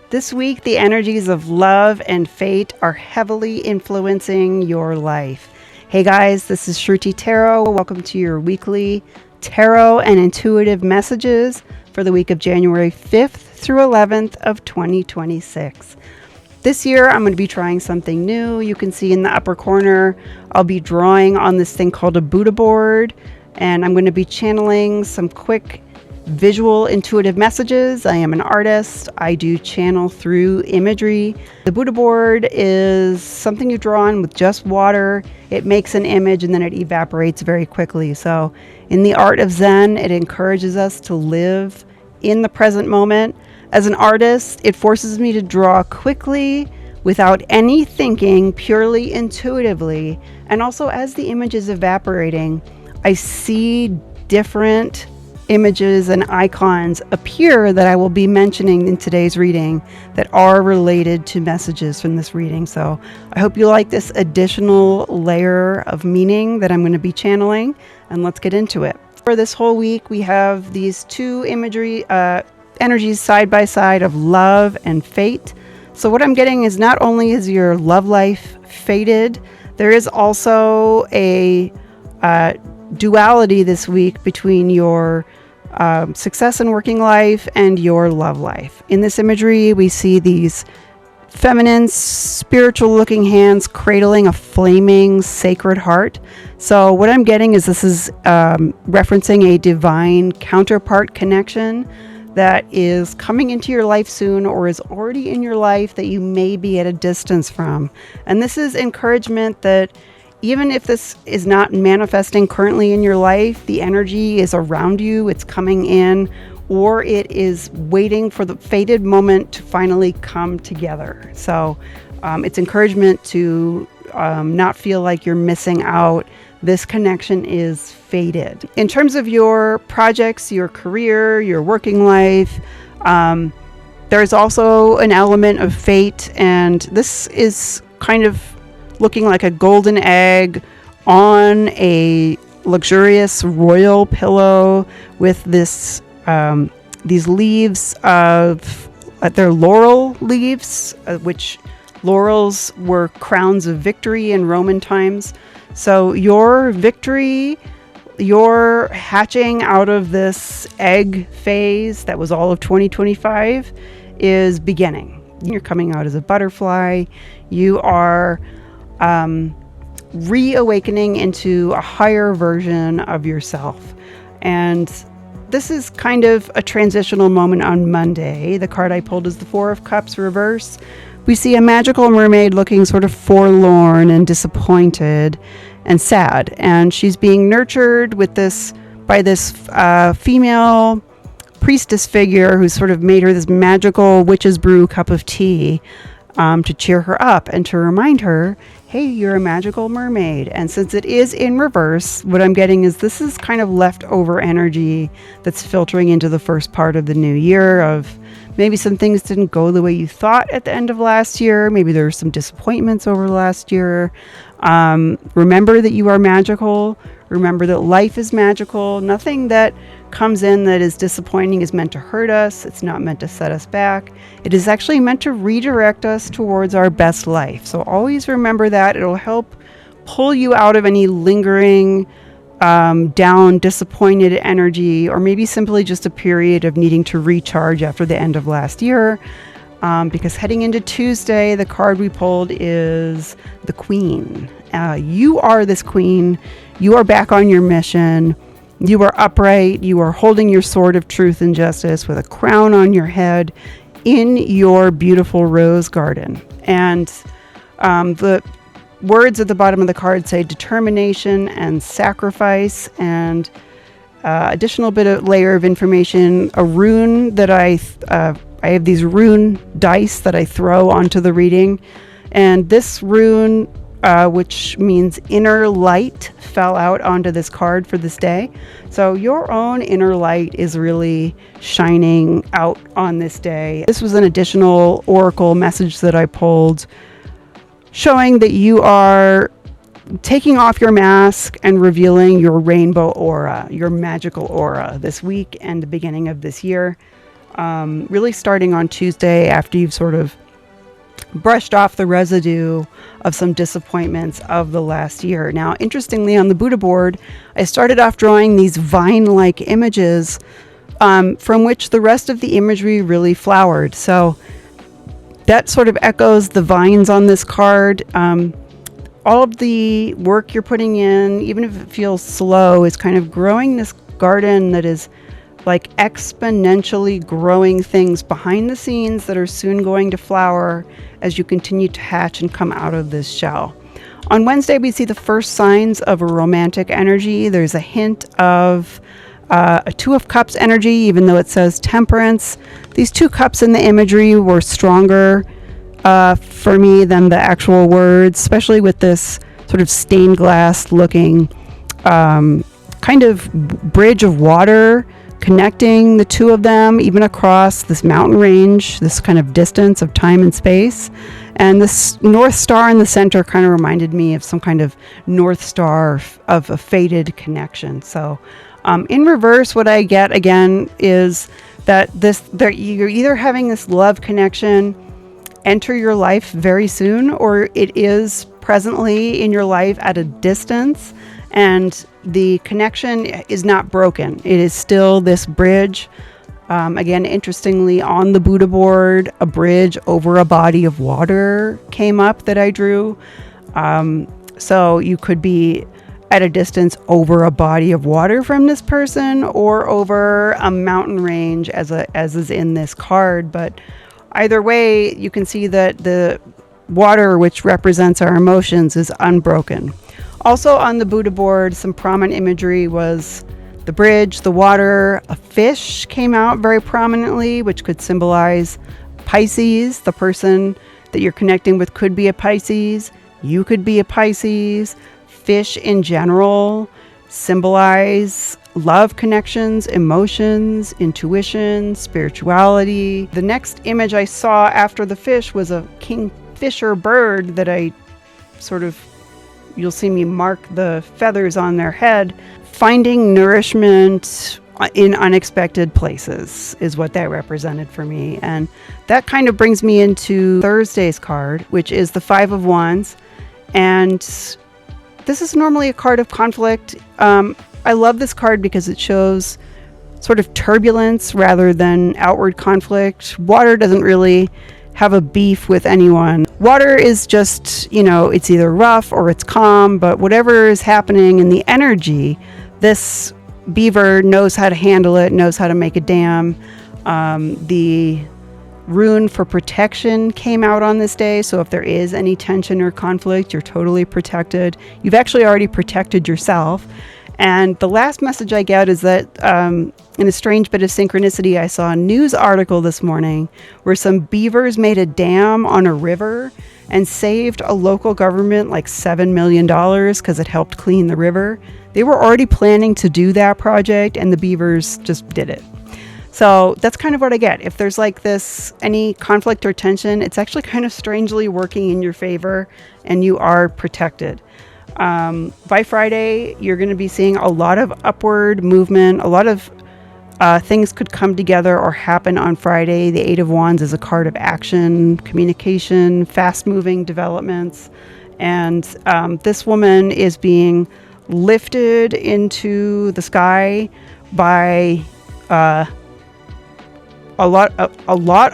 This week, the energies of love and fate are heavily influencing your life. Hey guys, this is Sruti Tarot. Welcome to your weekly tarot and intuitive messages for the week of January 5th through 11th of 2026. This year, I'm going to be trying something new. You can see in the upper corner, I'll be drawing on this thing called a Buddha board, and I'm going to be channeling some quick visual intuitive messages. I am an artist. I do channel through imagery. The Buddha board is something you draw on with just water. It makes an image and then it evaporates very quickly. So in the art of Zen, it encourages us to live in the present moment. As an artist, it forces me to draw quickly without any thinking, purely intuitively. And also as the image is evaporating, I see different images and icons appear that I will be mentioning in today's reading that are related to messages from this reading. So I hope you like this additional layer of meaning that I'm going to be channeling, and let's get into it. For this whole week, we have these two energies side by side of love and fate. So what I'm getting is not only is your love life fated, there is also a duality this week between your success in working life and your love life. In this imagery, we see these feminine, spiritual looking hands cradling a flaming sacred heart. So what I'm getting is this is referencing a divine counterpart connection that is coming into your life soon or is already in your life that you may be at a distance from. And this is encouragement that even if this is not manifesting currently in your life, the energy is around you, it's coming in, or it is waiting for the fated moment to finally come together. So it's encouragement to not feel like you're missing out. This connection is fated. In terms of your projects, your career, your working life, there's also an element of fate, and this is kind of looking like a golden egg on a luxurious royal pillow with this these leaves of they're laurel leaves, which laurels were crowns of victory in Roman times. So your victory, your hatching out of this egg phase that was all of 2025 is beginning. You're coming out as a butterfly. You are reawakening into a higher version of yourself. And this is kind of a transitional moment on Monday. The card I pulled is the Four of Cups reverse. We see a magical mermaid looking sort of forlorn and disappointed and sad. And she's being nurtured with by this female priestess figure who's sort of made her this magical witch's brew cup of tea to cheer her up and to remind her, hey, you're a magical mermaid. And since it is in reverse, what I'm getting is this is kind of leftover energy that's filtering into the first part of the new year of maybe some things didn't go the way you thought at the end of last year. Maybe there were some disappointments over last year. Remember that you are magical. Remember that life is magical. Nothing that comes in that is disappointing is meant to hurt us. It's not meant to set us back. It is actually meant to redirect us towards our best life. So always remember that. It'll help pull you out of any lingering, down, disappointed energy, or maybe simply just a period of needing to recharge after the end of last year. Because heading into Tuesday, the card we pulled is the Queen. You are this queen. You are back on your mission. You are upright. You are holding your sword of truth and justice with a crown on your head in your beautiful rose garden. And the words at the bottom of the card say determination and sacrifice, and additional bit of layer of information, a rune that I have these rune dice that I throw onto the reading. And this rune, which means inner light, fell out onto this card for this day. So your own inner light is really shining out on this day. This was an additional oracle message that I pulled, showing that you are taking off your mask and revealing your rainbow aura, your magical aura this week and the beginning of this year. really starting on Tuesday after you've sort of brushed off the residue of some disappointments of the last year. Now, interestingly, on the Buddha board, I started off drawing these vine-like images from which the rest of the imagery really flowered. So that sort of echoes the vines on this card. All of the work you're putting in, even if it feels slow, is kind of growing this garden that is like exponentially growing things behind the scenes that are soon going to flower as you continue to hatch and come out of this shell. On Wednesday, we see the first signs of a romantic energy. There's a hint of a Two of Cups energy, even though it says temperance. These two cups in the imagery were stronger for me than the actual words, especially with this sort of stained glass looking kind of bridge of water connecting the two of them, even across this mountain range, this kind of distance of time and space. And this North Star in the center kind of reminded me of some kind of North Star of a fated connection. So in reverse, what I get again is that you're either having this love connection enter your life very soon, or it is presently in your life at a distance, and the connection is not broken. It is still this bridge. Again, interestingly, on the Buddha board, a bridge over a body of water came up that I drew. So you could be at a distance over a body of water from this person, or over a mountain range as is in this card. But either way, you can see that the water, which represents our emotions, is unbroken. Also on the Buddha board, some prominent imagery was the bridge, the water. A fish came out very prominently, which could symbolize Pisces. The person that you're connecting with could be a Pisces. You could be a Pisces. Fish in general symbolize love connections, emotions, intuition, spirituality. The next image I saw after the fish was a kingfisher bird that I sort of, you'll see me mark the feathers on their head. Finding nourishment in unexpected places is what that represented for me. And that kind of brings me into Thursday's card, which is the Five of Wands. And this is normally a card of conflict. I love this card because it shows sort of turbulence rather than outward conflict. Water doesn't really have a beef with anyone. Water is just, it's either rough or it's calm, but whatever is happening in the energy, this beaver knows how to handle it, knows how to make a dam. The rune for protection came out on this day, so if there is any tension or conflict, you're totally protected. You've actually already protected yourself. And the last message I get is that in a strange bit of synchronicity, I saw a news article this morning where some beavers made a dam on a river and saved a local government like $7 million because it helped clean the river. They were already planning to do that project, and the beavers just did it. So that's kind of what I get. If there's like this, any conflict or tension, it's actually kind of strangely working in your favor, and you are protected. By Friday, you're going to be seeing a lot of upward movement. A lot of things could come together or happen on Friday. The Eight of Wands is a card of action, communication, fast-moving developments. And this woman is being lifted into the sky by a lot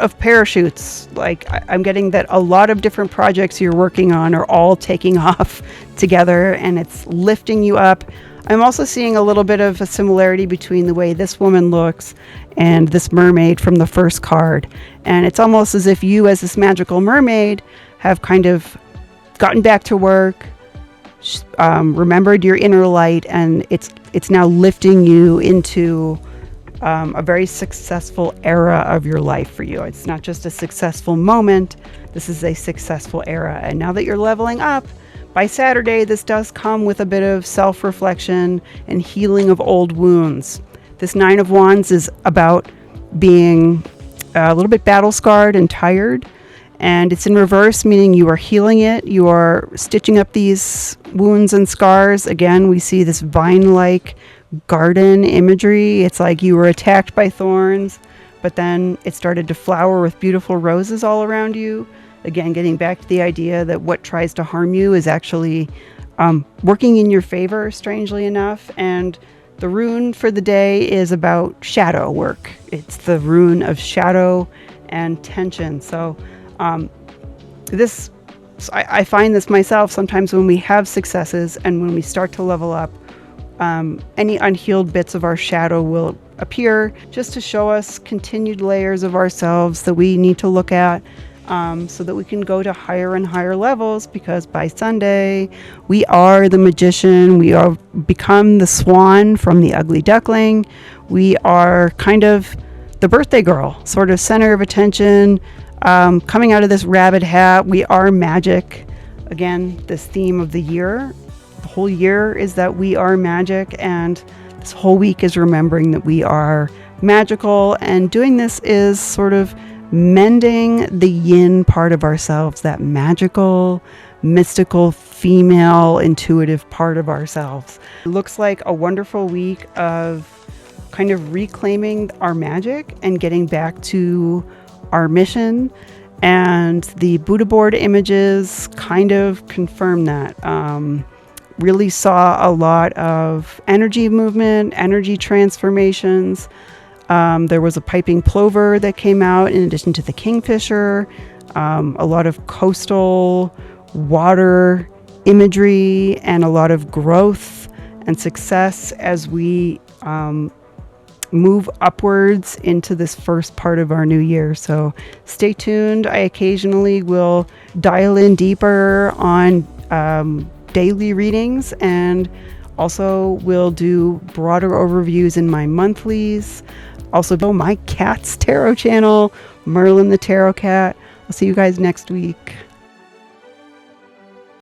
of parachutes. Like I'm getting that a lot of different projects you're working on are all taking off together, and it's lifting you up. I'm also seeing a little bit of a similarity between the way this woman looks and this mermaid from the first card. And it's almost as if you, as this magical mermaid, have kind of gotten back to work, remembered your inner light, and it's now lifting you into a very successful era of your life for you. It's not just a successful moment. This is a successful era. And now that you're leveling up, by Saturday, this does come with a bit of self-reflection and healing of old wounds. This Nine of Wands is about being a little bit battle-scarred and tired. And it's in reverse, meaning you are healing it. You are stitching up these wounds and scars. Again, we see this vine-like garden imagery. It's like you were attacked by thorns, but then it started to flower with beautiful roses all around you. Again, getting back to the idea that what tries to harm you is actually working in your favor, strangely enough. And the rune for the day is about shadow work. It's the rune of shadow and tension. So I find this myself sometimes when we have successes and when we start to level up, any unhealed bits of our shadow will appear just to show us continued layers of ourselves that we need to look at, so that we can go to higher and higher levels, because by Sunday we are the magician. We are become the swan from the ugly duckling. We are kind of the birthday girl, sort of center of attention, coming out of this rabbit hat. We are magic. Again, this theme of the year, the whole year, is that we are magic, and this whole week is remembering that we are magical. And doing this is sort of mending the yin part of ourselves, that magical, mystical, female, intuitive part of ourselves. It looks like a wonderful week of kind of reclaiming our magic and getting back to our mission. And the Buddha board images kind of confirm that. Really saw a lot of energy movement, energy transformations. There was a piping plover that came out in addition to the kingfisher. A lot of coastal water imagery and a lot of growth and success as we move upwards into this first part of our new year. So stay tuned. I occasionally will dial in deeper on daily readings, and also will do broader overviews in my monthlies. Also, my cat's tarot channel, Merlin the Tarot Cat. I'll see you guys next week.